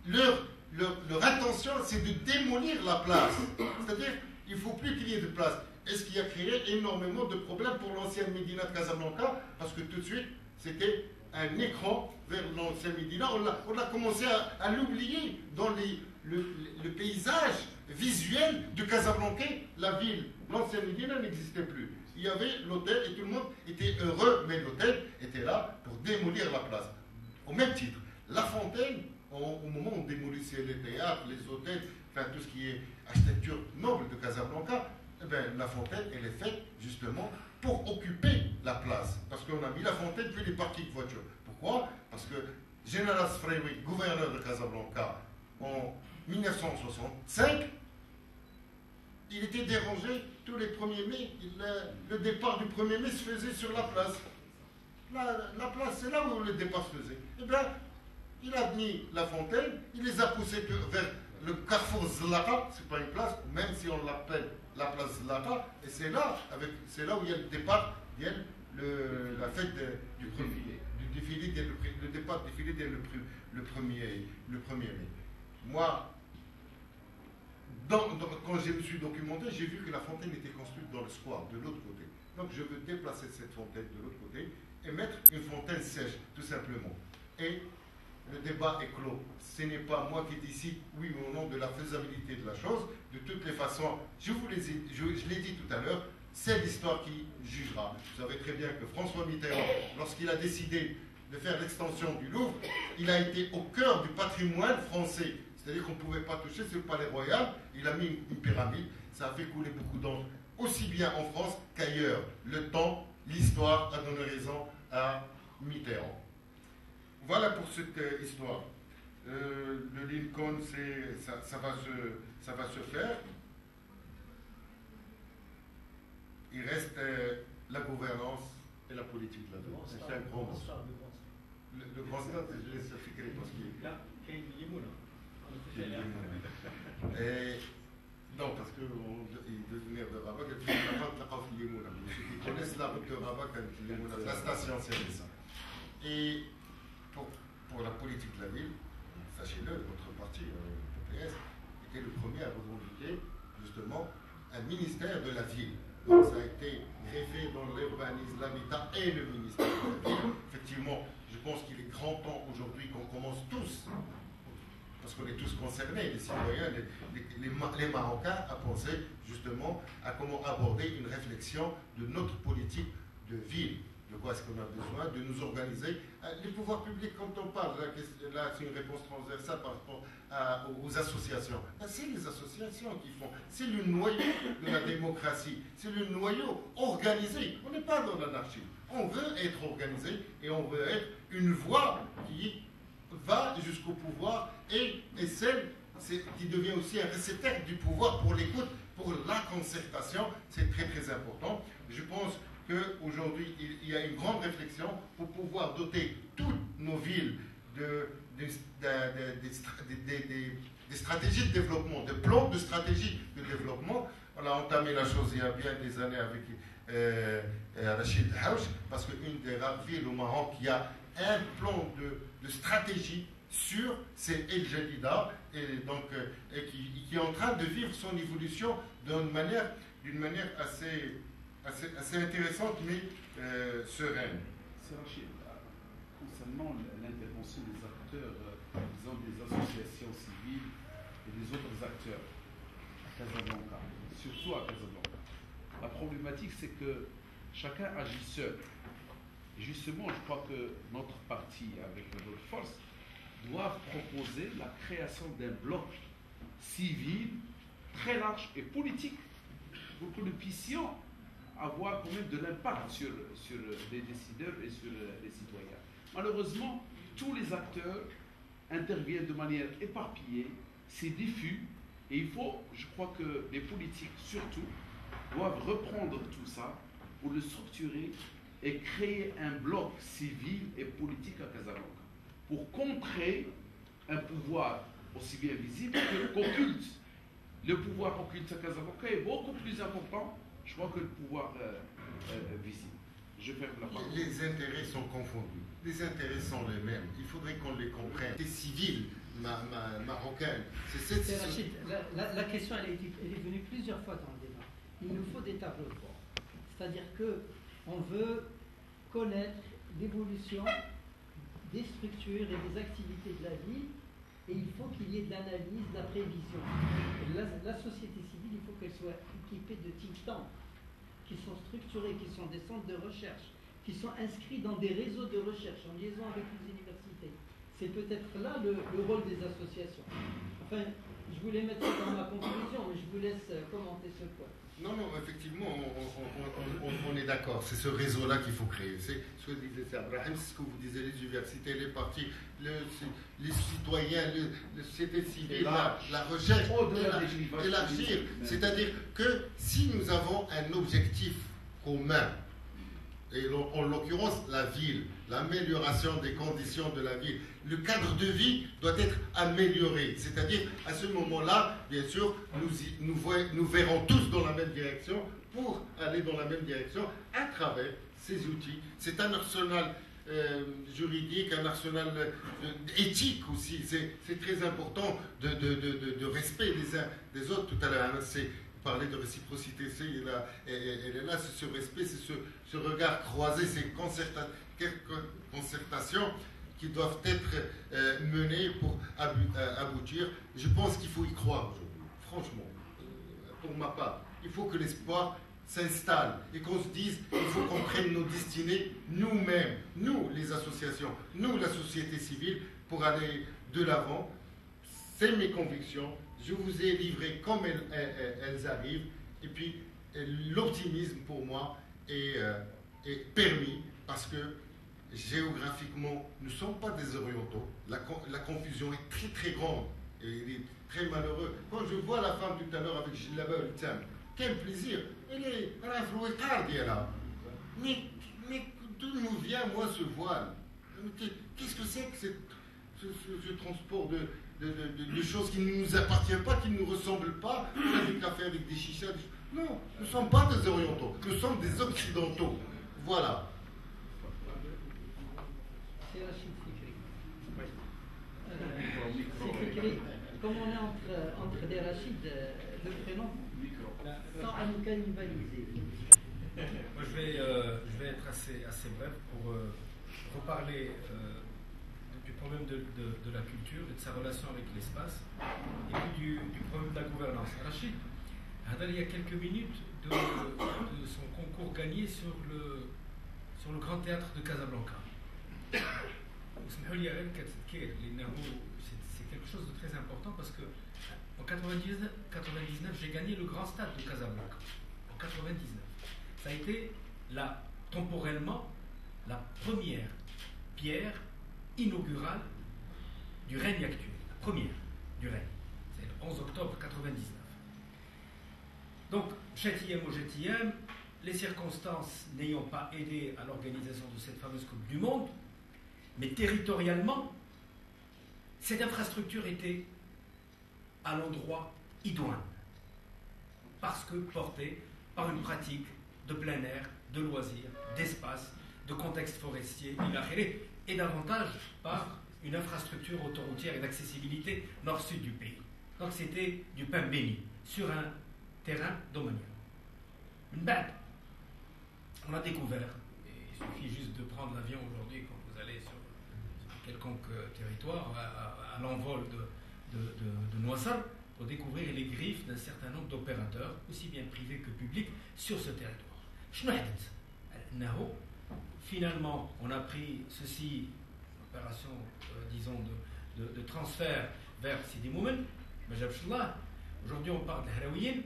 leur intention, c'est de démolir la place. C'est-à-dire, il ne faut plus qu'il y ait de place. Et ce qui a créé énormément de problèmes pour l'ancienne Médina de Casablanca, parce que tout de suite, c'était un écran vers l'ancienne Médina. On a commencé à l'oublier dans le paysage visuel de Casablanca. La ville, l'ancienne Médina n'existait plus. Il y avait l'hôtel et tout le monde était heureux, mais l'hôtel était là pour démolir la place. Au même titre, La Fontaine, au moment où on démolissait les théâtres, les hôtels, enfin tout ce qui est architecture noble de Casablanca, eh bien, La Fontaine, elle est faite justement pour occuper la place. Parce qu'on a mis La Fontaine puis les parkings de voitures. Pourquoi? Parce que Général Sfrewi, gouverneur de Casablanca, en 1965, il était dérangé tous les 1er mai. Le départ du 1er mai se faisait sur la place. La place, c'est là où le départ se faisait. Eh bien, il a mis La Fontaine, il les a poussés vers le carrefour Zlata, c'est pas une place, même si on l'appelle la place Zlata, et c'est là où il y a le départ, il y a la fête du défilé, le départ du défilé dès le 1er mai. Moi, quand je me suis documenté, j'ai vu que la fontaine était construite dans le square, de l'autre côté. Donc je veux déplacer cette fontaine de l'autre côté et mettre une fontaine sèche, tout simplement. Et le débat est clos. Ce n'est pas moi qui décide, oui ou non, de la faisabilité de la chose. De toutes les façons, je l'ai dit tout à l'heure, c'est l'histoire qui jugera. Vous savez très bien que François Mitterrand, lorsqu'il a décidé de faire l'extension du Louvre, il a été au cœur du patrimoine français. C'est-à-dire qu'on ne pouvait pas toucher ce palais royal. Il a mis une pyramide. Ça a fait couler beaucoup d'encre, aussi bien en France qu'ailleurs. Le temps, l'histoire Mitterrand. Voilà pour cette histoire. Le Lincoln, ça va se faire. Il reste la gouvernance et la politique là-dedans. C'est un grand mot. Le grand stade, je laisse Fikri parce qu'il Là, il y a une limoune. Et non, parce qu'il devait venir de Rabat, il y a la limoune. Ceux qui connaissent la route de Rabat, la station, c'est ça. Et pour la politique de la ville, sachez-le, votre parti, le PS, était le premier à revendiquer justement un ministère de la ville. Donc ça a été greffé dans l'urbanisme, l'habitat et le ministère de la ville. Effectivement, je pense qu'il est grand temps aujourd'hui qu'on commence tous, parce qu'on est tous concernés, les citoyens, les Marocains, à penser justement à comment aborder une réflexion de notre politique de ville. De quoi est-ce qu'on a besoin? De nous organiser. Les pouvoirs publics, quand on parle, là c'est une réponse transversale par rapport aux associations. C'est les associations qui font. C'est le noyau de la démocratie. C'est le noyau organisé. On n'est pas dans l'anarchie. On veut être organisé et on veut être une voix qui va jusqu'au pouvoir et celle qui devient aussi un réceptacle du pouvoir pour l'écoute, pour la concertation. C'est très très important. Je pense qu'aujourd'hui, il y a une grande réflexion pour pouvoir doter toutes nos villes des stratégies de développement, des plans de stratégie de développement. On a entamé la chose il y a bien des années avec Rachid Haouch, parce qu'une des rares villes au Maroc qui a un plan de stratégie sur, c'est El Jadida, et qui est en train de vivre son évolution d'une manière assez intéressante, mais sereine. C'est Rachid, concernant l'intervention des acteurs, disons des associations civiles et des autres acteurs à Casablanca, surtout à Casablanca, la problématique c'est que chacun agit seul. Et justement, je crois que notre parti, avec notre force, doivent proposer la création d'un bloc civil très large et politique pour que nous puissions avoir quand même de l'impact sur les décideurs et sur les citoyens. Malheureusement, tous les acteurs interviennent de manière éparpillée, c'est diffus, et il faut, je crois que les politiques surtout, doivent reprendre tout ça pour le structurer et créer un bloc civil et politique à Casablanca, pour contrer un pouvoir aussi bien visible qu'occulte. Le pouvoir occulte à Casablanca est beaucoup plus important, je crois, que le pouvoir visible. Je ferme la parole. Les intérêts sont confondus. Les intérêts sont les mêmes. Il faudrait qu'on les comprenne. Les civils marocains. Rachid, la question, elle est venue plusieurs fois dans le débat. Il nous faut des tableaux de bord. C'est-à-dire qu'on veut connaître l'évolution des structures et des activités de la ville, et il faut qu'il y ait de l'analyse, de la prévision. La société civile, il faut qu'elle soit équipée de think tanks qui sont structurés, qui sont des centres de recherche, qui sont inscrits dans des réseaux de recherche en liaison avec les universités. C'est peut-être là le rôle des associations. Enfin, je voulais mettre ça dans ma conclusion, mais je vous laisse commenter ce point. Non, effectivement, on est d'accord. C'est ce réseau-là qu'il faut créer. C'est ce que disait Abraham, c'est ce que vous disiez, les universités, les partis, les citoyens, la société civile, la recherche, élargir. C'est-à-dire que si nous avons un objectif commun, et en l'occurrence la ville, l'amélioration des conditions de la ville, le cadre de vie doit être amélioré. C'est-à-dire, à ce moment-là, bien sûr, nous verrons tous dans la même direction pour aller dans la même direction à travers ces outils. C'est un arsenal juridique, un arsenal éthique aussi. C'est très important de respect les uns des autres. Tout à l'heure, parler de réciprocité, elle est là, c'est ce respect, c'est ce regard croisé, ces concertations qui doivent être menées pour aboutir. Je pense qu'il faut y croire aujourd'hui, franchement, pour ma part. Il faut que l'espoir s'installe et qu'on se dise il faut qu'on prenne nos destinées nous-mêmes, nous les associations, nous la société civile, pour aller de l'avant. C'est mes convictions. Je vous ai livré comme elles arrivent. Et puis, l'optimisme pour moi est permis parce que géographiquement, nous ne sommes pas des orientaux. La confusion est très très grande et il est très malheureux. Quand je vois la femme tout à l'heure avec Gilaba Ultam, quel plaisir! Elle est à la là. Mais d'où nous vient, moi, ce voile? Qu'est-ce que c'est que ce transport de choses qui ne nous appartiennent pas, qui ne nous ressemblent pas? On a des cafés avec des chichas. Non, nous ne sommes pas des orientaux, nous sommes des occidentaux. Voilà. C'est Rachid Fikri. Comme on est entre des Rachid, le prénom, sans à nous cannibaliser. Moi, je vais être assez bref pour reparler du problème de la culture et de sa relation avec l'espace, et puis du problème de la gouvernance. Rachid, il y a quelques minutes de son concours gagné sur le Grand Théâtre de Casablanca. C'est quelque chose de très important parce que en 99, j'ai gagné le Grand Stade de Casablanca. En 99. Ça a été temporellement la première pierre inaugurale du règne actuel. La première du règne. C'est le 11 octobre 99. Donc, JTM, les circonstances n'ayant pas aidé à l'organisation de cette fameuse Coupe du Monde, mais territorialement, cette infrastructure était à l'endroit idoine, parce que portée par une pratique de plein air, de loisirs, d'espace, de contexte forestier, et davantage par une infrastructure autoroutière et d'accessibilité nord-sud du pays. Donc c'était du pain béni sur un terrain domanial. Une bête. On a découvert, et il suffit juste de prendre l'avion aujourd'hui quand vous allez sur quelconque territoire, à l'envol de Noissal, pour découvrir les griffes d'un certain nombre d'opérateurs, aussi bien privés que publics, sur ce territoire. Finalement, on a pris ceci, une opération, disons, de transfert vers Sidi Moumen. Aujourd'hui, on parle de Haraouien.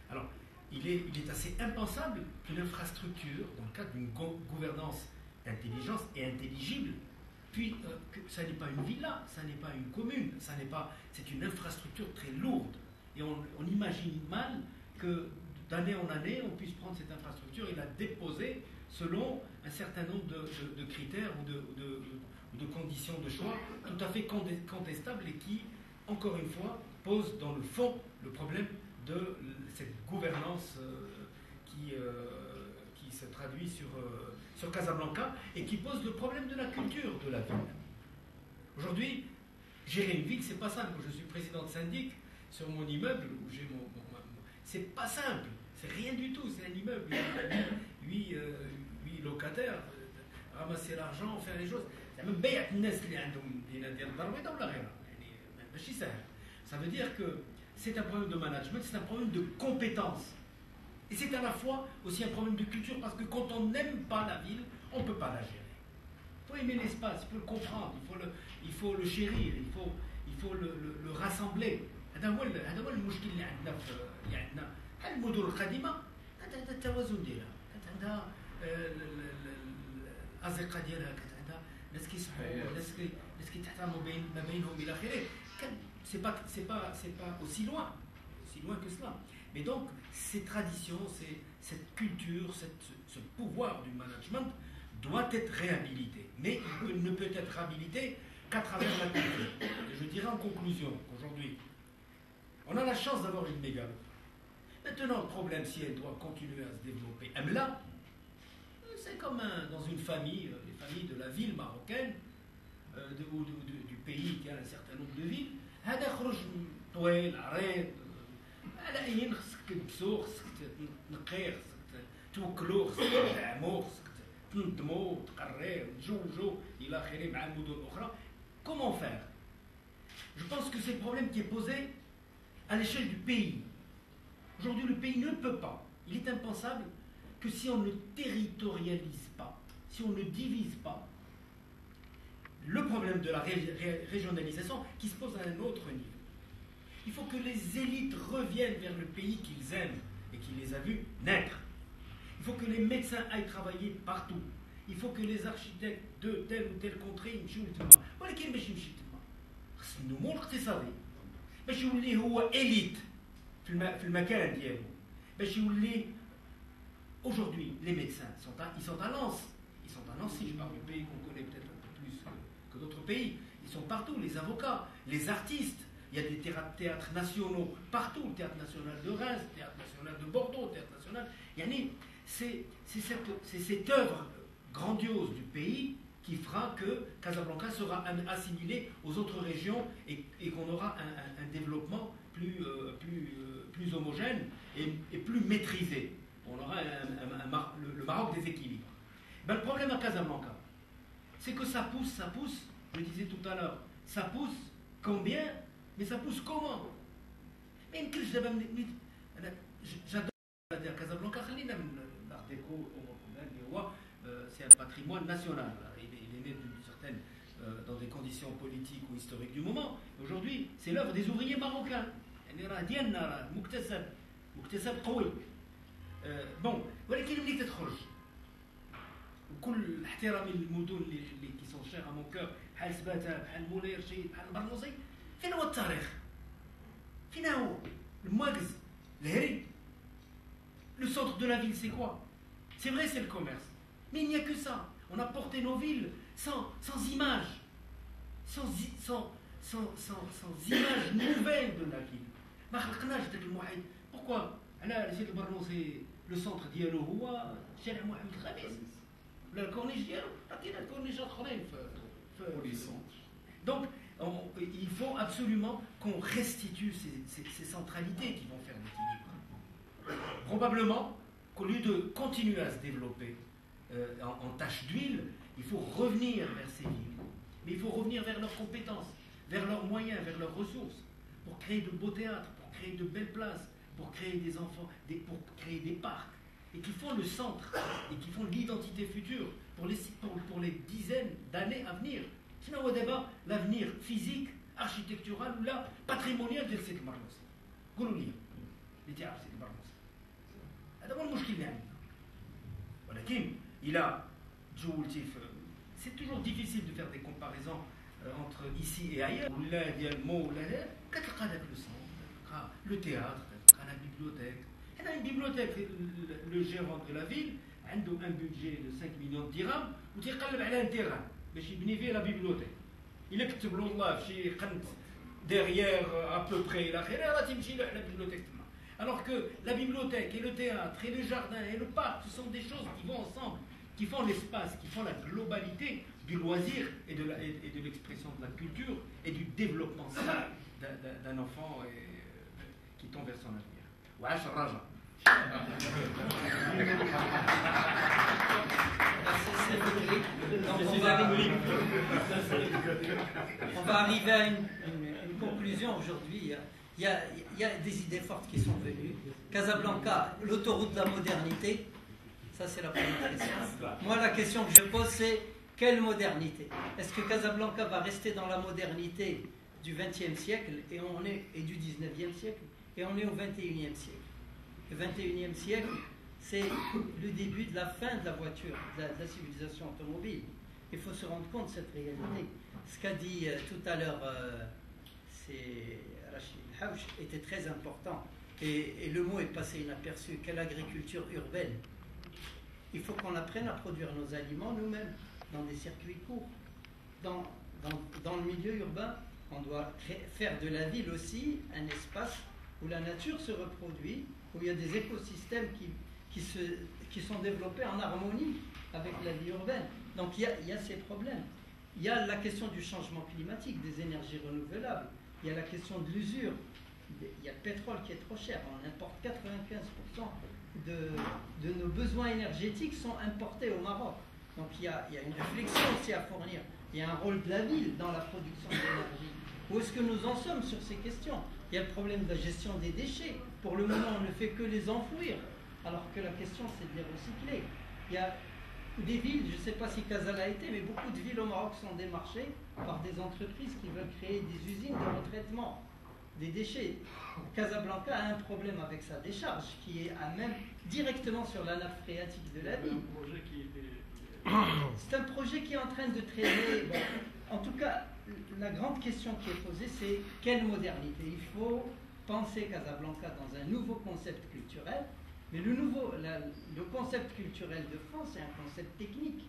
Alors, il est assez impensable qu'une infrastructure, dans le cadre d'une gouvernance intelligente et intelligible, puis que ça n'est pas une villa, ça n'est pas une commune, c'est une infrastructure très lourde. Et on imagine mal que d'année en année, on puisse prendre cette infrastructure et la déposer selon un certain nombre de critères ou de conditions de choix tout à fait contestables et qui, encore une fois, posent dans le fond le problème de cette gouvernance qui se traduit sur Casablanca et qui pose le problème de la culture de la ville. Aujourd'hui, gérer une ville, c'est pas simple. Je suis président de syndic sur mon immeuble où j'ai c'est pas simple, c'est rien du tout, c'est un immeuble. Il y a 8 locataires, ramasser l'argent, faire les choses. Ça veut dire que c'est un problème de management, c'est un problème de compétence. Et c'est à la fois aussi un problème de culture, parce que quand on n'aime pas la ville, on ne peut pas la gérer. Il faut aimer l'espace, il faut le comprendre, il faut le chérir, il faut le rassembler. هذا هو المشكل اللي عندنا اللي عندنا المدن القديمه عندها التوازن ديالها، كانت عندها الازقه ديالها، كانت عندها ناس كيصحوا ناس كيتحترموا ما بينهم الى اخره. C'est pas aussi loin que cela. Mais donc ces traditions, cette culture, ce pouvoir du management doit être réhabilité. Mais il ne peut être réhabilité qu'à travers la culture. Et je dirais en conclusion qu'aujourd'hui, on a la chance d'avoir une mégalo. Maintenant, le problème, si elle doit continuer à se développer, là, c'est comme dans une famille, les familles de la ville marocaine, ou du pays qui a un certain nombre de villes. هذا خرج طويل عريض على أي خصك تلبسو، خصك تنقيه، خصك توكلو، خصك تدعمو، خصك تنظمو، تقريه، تجوجو إلى آخره مع المدن الأخرى. Comment faire? Je pense que c'est le problème qui est posé à l'échelle du pays. Aujourd'hui, le pays ne peut pas. Il est impensable que si on ne territorialise pas, si on ne divise pas, le problème de la régionalisation qui se pose à un autre niveau. Il faut que les élites reviennent vers le pays qu'ils aiment et qui les a vus naître. Il faut que les médecins aillent travailler partout. Il faut faut que les architectes de telle ou telle contrée يمشيو لتما ولكن باش يمشي تما خص النمو الاقتصادي باش يولي هو élite في المكان ديالو باش يولي. Aujourd'hui, les médecins ils sont à Lens. Ils sont à Nancy, je parle du pays qu'on connaît peut-être un peu plus que d'autres pays. Ils sont partout, les avocats, les artistes. Il y a des théâtres nationaux partout, le théâtre national de Reims, le théâtre national de Bordeaux, le théâtre national. C'est cette œuvre grandiose du pays qui fera que Casablanca sera assimilé aux autres régions et qu'on aura un développement plus homogène et plus maîtrisé. On aura le Maroc des équilibres. Ben, le problème à Casablanca, c'est que ça pousse, je disais tout à l'heure, ça pousse combien, mais ça pousse comment? Mais j'adore à Casablanca, l'art déco, c'est un patrimoine national. Il est né d'une certaine, dans des conditions politiques ou historiques du moment. Aujourd'hui, c'est l'œuvre des ouvriers marocains. مكتسب قوي. بون ولكن ملي تدخل وكل احترامي للمدن اللي كي سون شير ا مون كور بحال سباته بحال مولاي رشيد بحال البرنوزي فين هو التاريخ؟ فين هو المواكز الهري؟ Le centre de la ville, c'est quoi? C'est vrai, c'est le commerce. Mais il n'y a que ça. On a porté nos villes sans images, sans images nouvelles de la ville. ما خلقناش داك المحيط. Pourquoi? على سيد البرنوسي لو سونتر ديالو هو شارع محمد الخامس ولا الكورنيش ديالو عطينا الكورنيشات اخرين في Donc il faut absolument qu'on restitue ces centralités qui vont faire l'équilibre. Probablement qu'au lieu de continuer à se développer en tache d'huile, il faut revenir vers ces villes. Mais il faut revenir vers leurs compétences, vers leurs moyens, vers leurs ressources, pour créer de beaux théâtres, pour créer de belles places, pour créer des enfants, pour créer des parcs, et qui font le centre, et qui font l'identité future pour les dizaines d'années à venir. Sinon, au débat, l'avenir physique, architectural ou là, patrimonial de cette Barnos. Gouloulia, les théâtres, c'est Barnos. C'est toujours difficile de faire des comparaisons entre ici et ailleurs. Le théâtre, la bibliothèque. Il a une bibliothèque, le gérant de la ville a un budget de 5 millions de dirhams ou tu يقلب على un terrain باش يبني فيه la bibliothèque. Il كتب له الله شي قنت derrière à peu près la خير راه تمشي له على bibliothèque. Alors que la bibliothèque et le théâtre et le jardin et le parc, ce sont des choses qui vont ensemble, qui font l'espace, qui font la globalité du loisir et de l'expression de la culture et du développement d'un enfant qui tombe vers son avenir. Wesh Raja. On va arriver à une conclusion aujourd'hui. Il y a des idées fortes qui sont venues. Casablanca, l'autoroute de la modernité, ça c'est la première question. Moi la question que je pose c'est quelle modernité? Est-ce que Casablanca va rester dans la modernité du XXe siècle et du XIXe siècle et on est au XXIe siècle? Le XXIe siècle, c'est le début de la fin de la voiture, de la civilisation automobile. Il faut se rendre compte de cette réalité. Ce qu'a dit tout à l'heure c'est Rachid Hawch était très important et le mot est passé inaperçu. Quelle agriculture urbaine? Il faut qu'on apprenne à produire nos aliments nous-mêmes dans des circuits courts. Dans le milieu urbain, on doit faire de la ville aussi un espace où la nature se reproduit, où il y a des écosystèmes qui sont développés en harmonie avec la vie urbaine. Donc il y a ces problèmes. Il y a la question du changement climatique, des énergies renouvelables. Il y a la question de l'usure. Il y a le pétrole qui est trop cher. On importe 95% de nos besoins énergétiques sont importés au Maroc. Donc il y a une réflexion aussi à fournir. Il y a un rôle de la ville dans la production d'énergie. Où est-ce que nous en sommes sur ces questions? Il y a le problème de la gestion des déchets. Pour le moment, on ne fait que les enfouir, alors que la question, c'est de les recycler. Il y a des villes, je ne sais pas si Casal a été, mais beaucoup de villes au Maroc sont démarchées par des entreprises qui veulent créer des usines de retraitement des déchets. Casablanca a un problème avec sa décharge, qui est à même directement sur la nappe phréatique de la ville. C'est un projet qui est en train de traîner. Bon, en tout cas, la grande question qui est posée, c'est quelle modernité? Il faut penser Casablanca dans un nouveau concept culturel, mais le concept culturel de France, c'est un concept technique.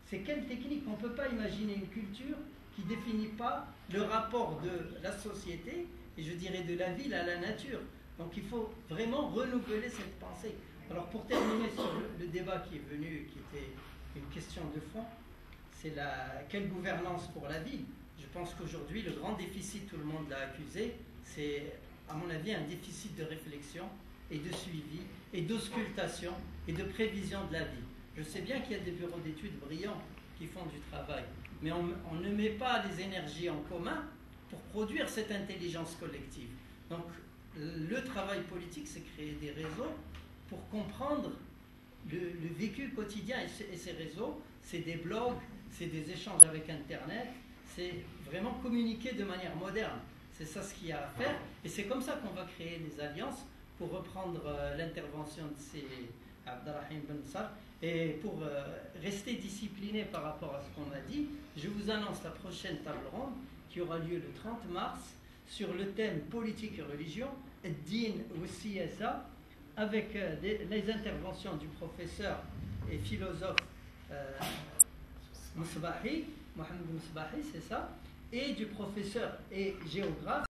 C'est quelle technique? On ne peut pas imaginer une culture qui ne définit pas le rapport de la société, et je dirais de la ville à la nature. Donc il faut vraiment renouveler cette pensée. Alors pour terminer sur le débat qui est venu, qui était une question de fond, c'est quelle gouvernance pour la ville? Je pense qu'aujourd'hui, le grand déficit, tout le monde l'a accusé, c'est à mon avis un déficit de réflexion et de suivi et d'auscultation et de prévision de la ville. Je sais bien qu'il y a des bureaux d'études brillants qui font du travail, mais on ne met pas les énergies en commun pour produire cette intelligence collective. Donc le travail politique, c'est créer des réseaux pour comprendre le vécu quotidien. Et ces réseaux, c'est des blogs, c'est des échanges avec Internet, c'est vraiment communiquer de manière moderne. C'est ça ce qu'il y a à faire. Et c'est comme ça qu'on va créer des alliances, pour reprendre l'intervention de ces Abdelrahim Ben Sar. Et pour rester discipliné par rapport à ce qu'on a dit, je vous annonce la prochaine table ronde qui aura lieu le 30 mars sur le thème politique et religion, Din ou Siyasa, avec les interventions du professeur et philosophe Mohamed Mousbahi, c'est ça, et du professeur et géographe